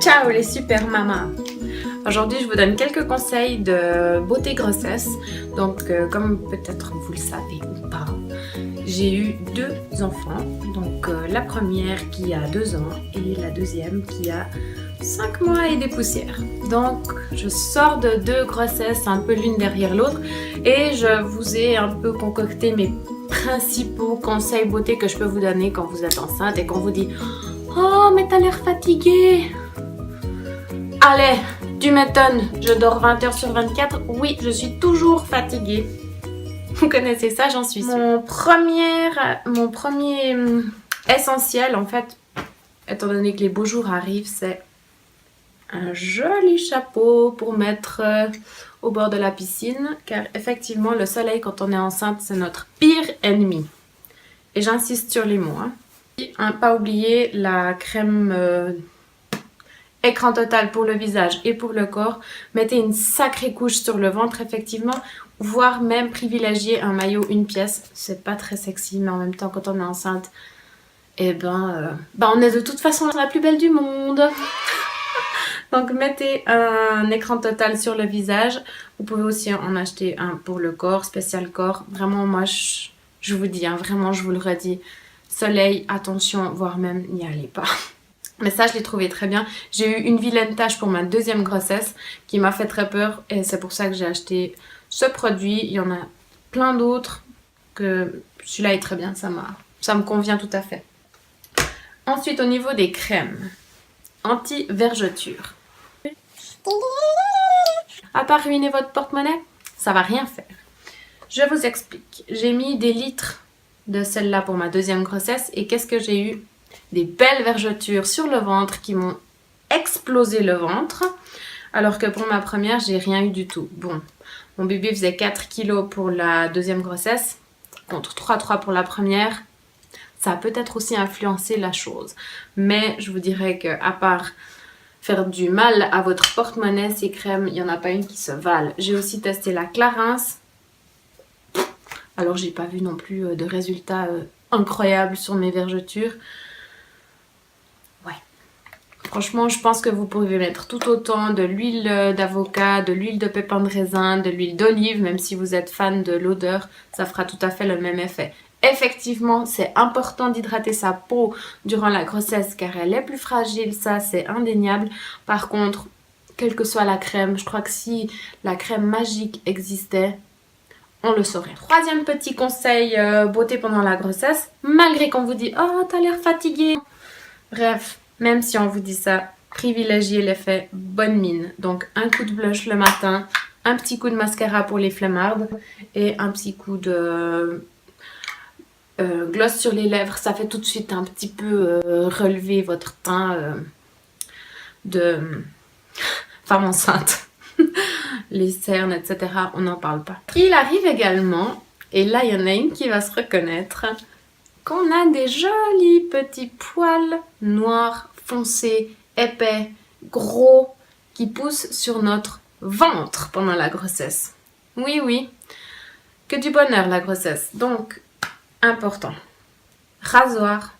Ciao les super mamas. Aujourd'hui je vous donne quelques conseils de beauté grossesse. Donc comme peut-être vous le savez ou pas, j'ai eu 2 enfants. Donc la première qui a 2 ans et la deuxième qui a 5 mois et des poussières. Donc je sors de 2 grossesses un peu l'une derrière l'autre et je vous ai un peu concocté mes principaux conseils beauté que je peux vous donner quand vous êtes enceinte et qu'on vous dit « Oh mais t'as l'air fatiguée !» Allez, tu m'étonnes, je dors 20 heures sur 24. Oui, je suis toujours fatiguée. Vous connaissez ça, j'en suis sûre. Mon premier essentiel, en fait, étant donné que les beaux jours arrivent, c'est un joli chapeau pour mettre au bord de la piscine. Car effectivement, le soleil, quand on est enceinte, c'est notre pire ennemi. Et j'insiste sur les mots. Hein. Pas oublier la crème... écran total pour le visage et pour le corps. Mettez une sacrée couche sur le ventre, effectivement, voire même privilégier un maillot une pièce. C'est pas très sexy, mais en même temps, quand on est enceinte, eh ben, on est de toute façon la plus belle du monde. Donc, mettez un écran total sur le visage. Vous pouvez aussi en acheter un pour le corps, spécial corps. Vraiment, moi, je vous dis, hein, vraiment, je vous le redis, soleil, attention, voire même n'y allez pas. Mais ça, je l'ai trouvé très bien. J'ai eu une vilaine tache pour ma deuxième grossesse qui m'a fait très peur. Et c'est pour ça que j'ai acheté ce produit. Il y en a plein d'autres. Que celui-là est très bien. Ça me convient tout à fait. Ensuite, au niveau des crèmes. Anti-vergeture. À part ruiner votre porte-monnaie, ça va rien faire. Je vous explique. J'ai mis des litres de celle-là pour ma deuxième grossesse. Et qu'est-ce que j'ai eu ? Des belles vergetures sur le ventre qui m'ont explosé le ventre. Alors que pour ma première, j'ai rien eu du tout. Bon, mon bébé faisait 4 kilos pour la deuxième grossesse, contre 3,3 pour la première. Ça a peut-être aussi influencé la chose. Mais je vous dirais qu'à part faire du mal à votre porte-monnaie, ces crèmes, il n'y en a pas une qui se valent. J'ai aussi testé la Clarins. Alors, j'ai pas vu non plus de résultats incroyables sur mes vergetures. Franchement, je pense que vous pouvez mettre tout autant de l'huile d'avocat, de l'huile de pépins de raisin, de l'huile d'olive, même si vous êtes fan de l'odeur, ça fera tout à fait le même effet. Effectivement, c'est important d'hydrater sa peau durant la grossesse car elle est plus fragile, ça c'est indéniable. Par contre, quelle que soit la crème, je crois que si la crème magique existait, on le saurait. Troisième petit conseil beauté pendant la grossesse, malgré qu'on vous dit « Oh, t'as l'air fatiguée ». Bref. Même si on vous dit ça, privilégiez l'effet bonne mine. Donc un coup de blush le matin, un petit coup de mascara pour les flemmardes et un petit coup de gloss sur les lèvres. Ça fait tout de suite un petit peu relever votre teint de femme enceinte. Les cernes, etc. On n'en parle pas. Il arrive également, et là il y en a une qui va se reconnaître, qu'on a des jolis petits poils noirs foncés, épais, gros, qui poussent sur notre ventre pendant la grossesse. Oui, oui, que du bonheur la grossesse. Donc, important. Rasoir,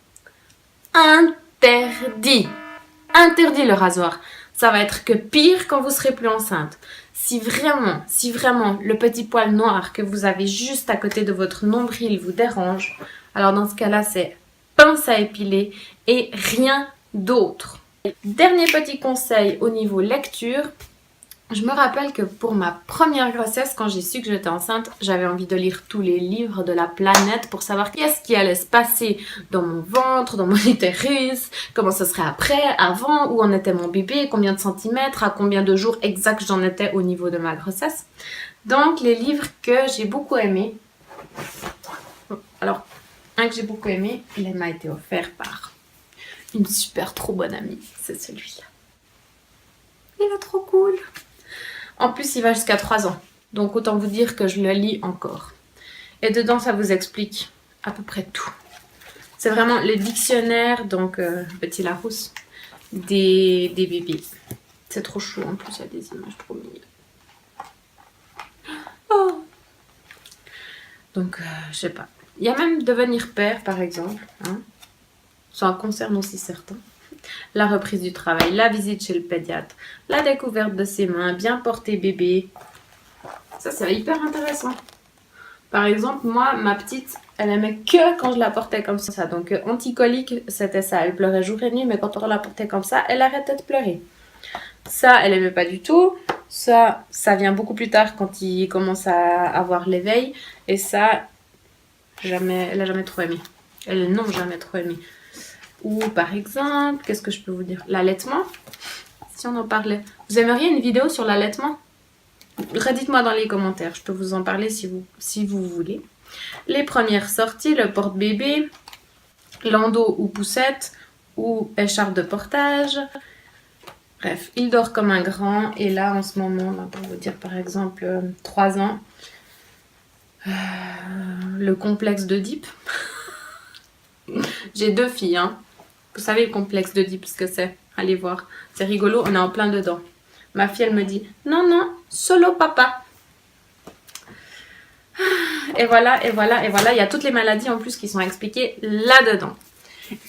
interdit. Interdit le rasoir. Ça va être que pire quand vous serez plus enceinte. Si vraiment le petit poil noir que vous avez juste à côté de votre nombril vous dérange, alors dans ce cas-là, c'est pince à épiler et rien d'autre. Dernier petit conseil au niveau lecture. Je me rappelle que pour ma première grossesse, quand j'ai su que j'étais enceinte, j'avais envie de lire tous les livres de la planète pour savoir qu'est-ce qui allait se passer dans mon ventre, dans mon utérus, comment ce serait après, avant, où en était mon bébé, combien de centimètres, à combien de jours exacts j'en étais au niveau de ma grossesse. Donc les livres que j'ai beaucoup aimés. Alors, un que j'ai beaucoup aimé, il m'a été offert par une super trop bonne amie. C'est celui-là. Il est trop cool. En plus, il va jusqu'à 3 ans. Donc, autant vous dire que je le lis encore. Et dedans, ça vous explique à peu près tout. C'est vraiment le dictionnaire, donc Petit Larousse, des bébés. C'est trop chou, en plus, il y a des images trop mignonnes. Oh! Donc, je sais pas. Il y a même devenir père, par exemple. Hein. Ça en concerne aussi certains. La reprise du travail, la visite chez le pédiatre, la découverte de ses mains, bien porter bébé. Ça, c'est hyper intéressant. Par exemple, moi, ma petite, elle aimait que quand je la portais comme ça. Donc, anticolique, c'était ça. Elle pleurait jour et nuit, mais quand on la portait comme ça, elle arrêtait de pleurer. Ça, elle aimait pas du tout. Ça vient beaucoup plus tard quand il commence à avoir l'éveil. Et ça, elle a jamais trop aimé. Elles n'ont jamais trop aimé. Ou par exemple, qu'est-ce que je peux vous dire? L'allaitement, si on en parlait. Vous aimeriez une vidéo sur l'allaitement? Redites-moi dans les commentaires, je peux vous en parler si vous voulez. Les premières sorties, le porte-bébé, landau ou poussette, ou écharpe de portage. Bref, il dort comme un grand. Et là, en ce moment, pour vous dire par exemple 3 ans, le complexe d'Oedipe. J'ai 2 filles, hein. Vous savez le complexe d'Oedipe, ce que c'est? Allez voir, c'est rigolo, on est en plein dedans. Ma fille, elle me dit, non, non, solo papa. Et voilà, et voilà, et voilà. Il y a toutes les maladies en plus qui sont expliquées là-dedans.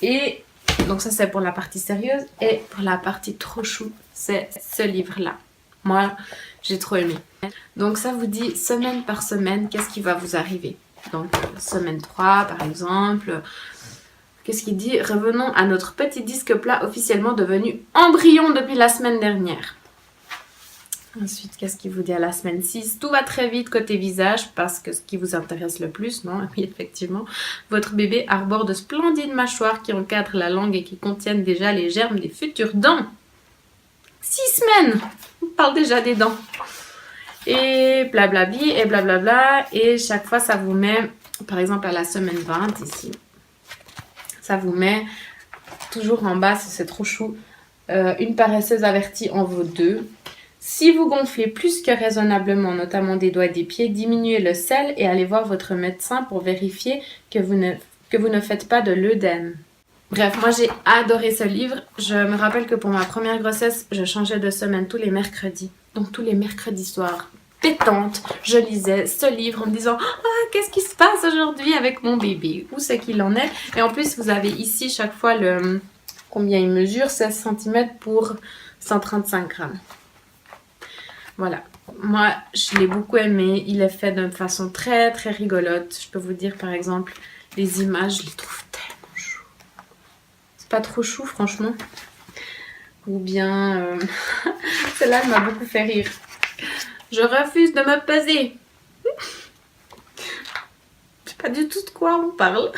Et donc ça, c'est pour la partie sérieuse. Et pour la partie trop chou, c'est ce livre-là. Moi, j'ai trop aimé. Donc ça vous dit, semaine par semaine, qu'est-ce qui va vous arriver? Donc, semaine 3, par exemple. Qu'est-ce qu'il dit? Revenons à notre petit disque plat officiellement devenu embryon depuis la semaine dernière. Ensuite, qu'est-ce qu'il vous dit à la semaine 6? Tout va très vite côté visage parce que ce qui vous intéresse le plus, non? Oui, effectivement. Votre bébé arbore de splendides mâchoires qui encadrent la langue et qui contiennent déjà les germes des futures dents. 6 semaines! On parle déjà des dents. Et blablabli, et blablabla. Et chaque fois, ça vous met, par exemple, à la semaine 20, ici. Ça vous met toujours en bas, c'est trop chou. Une paresseuse avertie en vaut 2. Si vous gonflez plus que raisonnablement, notamment des doigts et des pieds, diminuez le sel et allez voir votre médecin pour vérifier que vous ne faites pas de l'œdème. Bref, moi j'ai adoré ce livre. Je me rappelle que pour ma première grossesse, je changeais de semaine tous les mercredis. Donc tous les mercredis soirs, pétante, je lisais ce livre en me disant « Ah, qu'est-ce qui se passe aujourd'hui avec mon bébé? Où c'est qu'il en est ?» Et en plus, vous avez ici chaque fois combien il mesure, 16 cm pour 135 grammes. Voilà. Moi, je l'ai beaucoup aimé. Il est fait d'une façon très, très rigolote. Je peux vous dire, par exemple, les images, je les trouve tellement chou. C'est pas trop chou, franchement. Ou bien... Celle-là, elle m'a beaucoup fait rire. Je refuse de me peser. Je sais pas du tout de quoi on parle.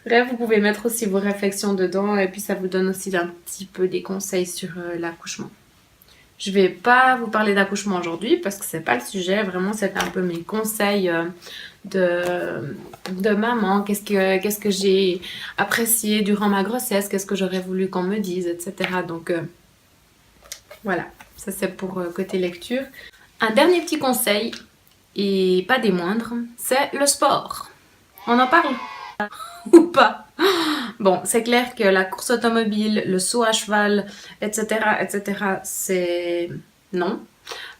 Bref, vous pouvez mettre aussi vos réflexions dedans. Et puis, ça vous donne aussi un petit peu des conseils sur l'accouchement. Je vais pas vous parler d'accouchement aujourd'hui parce que c'est pas le sujet. Vraiment, c'était un peu mes conseils de maman. Qu'est-ce que j'ai apprécié durant ma grossesse, qu'est-ce que j'aurais voulu qu'on me dise, etc. Donc, voilà. Ça, c'est pour côté lecture. Un dernier petit conseil, et pas des moindres, c'est le sport. On en parle ou pas? Bon, c'est clair que la course automobile, le saut à cheval, etc., c'est non.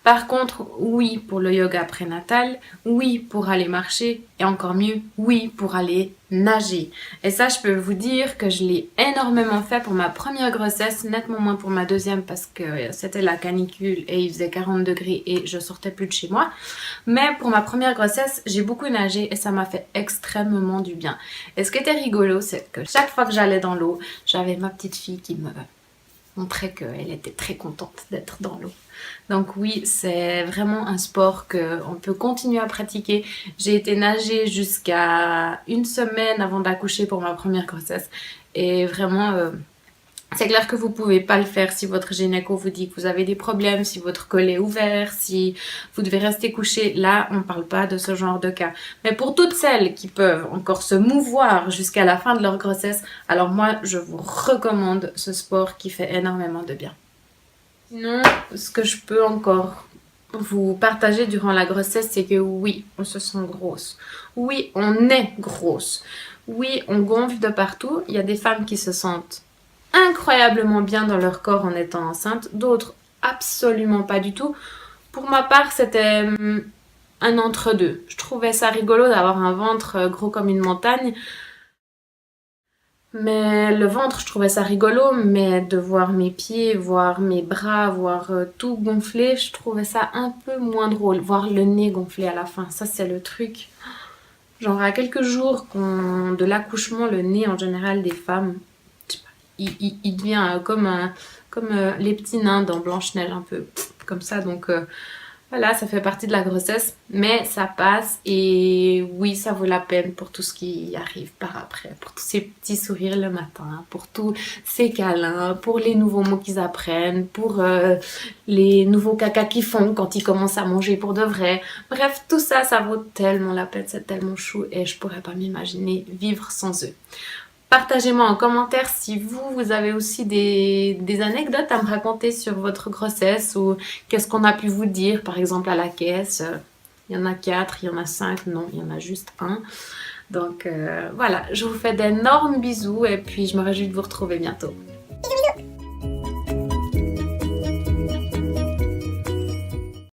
Par contre, oui pour le yoga prénatal, oui pour aller marcher, et encore mieux, oui pour aller nager. Et ça, je peux vous dire que je l'ai énormément fait pour ma première grossesse, nettement moins pour ma deuxième parce que c'était la canicule et il faisait 40 degrés et je sortais plus de chez moi. Mais pour ma première grossesse, j'ai beaucoup nagé et ça m'a fait extrêmement du bien. Et ce qui était rigolo, c'est que chaque fois que j'allais dans l'eau, j'avais ma petite fille qui me montrait qu'elle était très contente d'être dans l'eau. Donc oui, c'est vraiment un sport qu'on peut continuer à pratiquer. J'ai été nager jusqu'à 1 semaine avant d'accoucher pour ma première grossesse. Et vraiment, c'est clair que vous pouvez pas le faire si votre gynéco vous dit que vous avez des problèmes, si votre col est ouvert, si vous devez rester couché. Là, on parle pas de ce genre de cas. Mais pour toutes celles qui peuvent encore se mouvoir jusqu'à la fin de leur grossesse, alors moi, je vous recommande ce sport qui fait énormément de bien. Sinon, ce que je peux encore vous partager durant la grossesse, c'est que oui, on se sent grosse. Oui, on est grosse. Oui, on gonfle de partout. Il y a des femmes qui se sentent incroyablement bien dans leur corps en étant enceinte, d'autres absolument pas du tout. Pour ma part, c'était un entre-deux. Je trouvais ça rigolo d'avoir un ventre gros comme une montagne. Mais le ventre, je trouvais ça rigolo, mais de voir mes pieds, voir mes bras, voir tout gonfler, je trouvais ça un peu moins drôle. Voir le nez gonfler à la fin, ça c'est le truc. Genre à quelques jours de l'accouchement, le nez en général des femmes, je sais pas, il devient comme les petits nains dans Blanche-Neige, un peu comme ça. Donc voilà, ça fait partie de la grossesse, mais ça passe et oui, ça vaut la peine pour tout ce qui arrive par après, pour tous ces petits sourires le matin, pour tous ces câlins, pour les nouveaux mots qu'ils apprennent, pour les nouveaux caca qu'ils font quand ils commencent à manger pour de vrai. Bref, tout ça, ça vaut tellement la peine, c'est tellement chou et je pourrais pas m'imaginer vivre sans eux. Partagez-moi en commentaire si vous avez aussi des anecdotes à me raconter sur votre grossesse ou qu'est-ce qu'on a pu vous dire, par exemple à la caisse. Il y en a 4, il y en a 5, non, il y en a juste un. Donc voilà, je vous fais d'énormes bisous et puis je me réjouis de vous retrouver bientôt.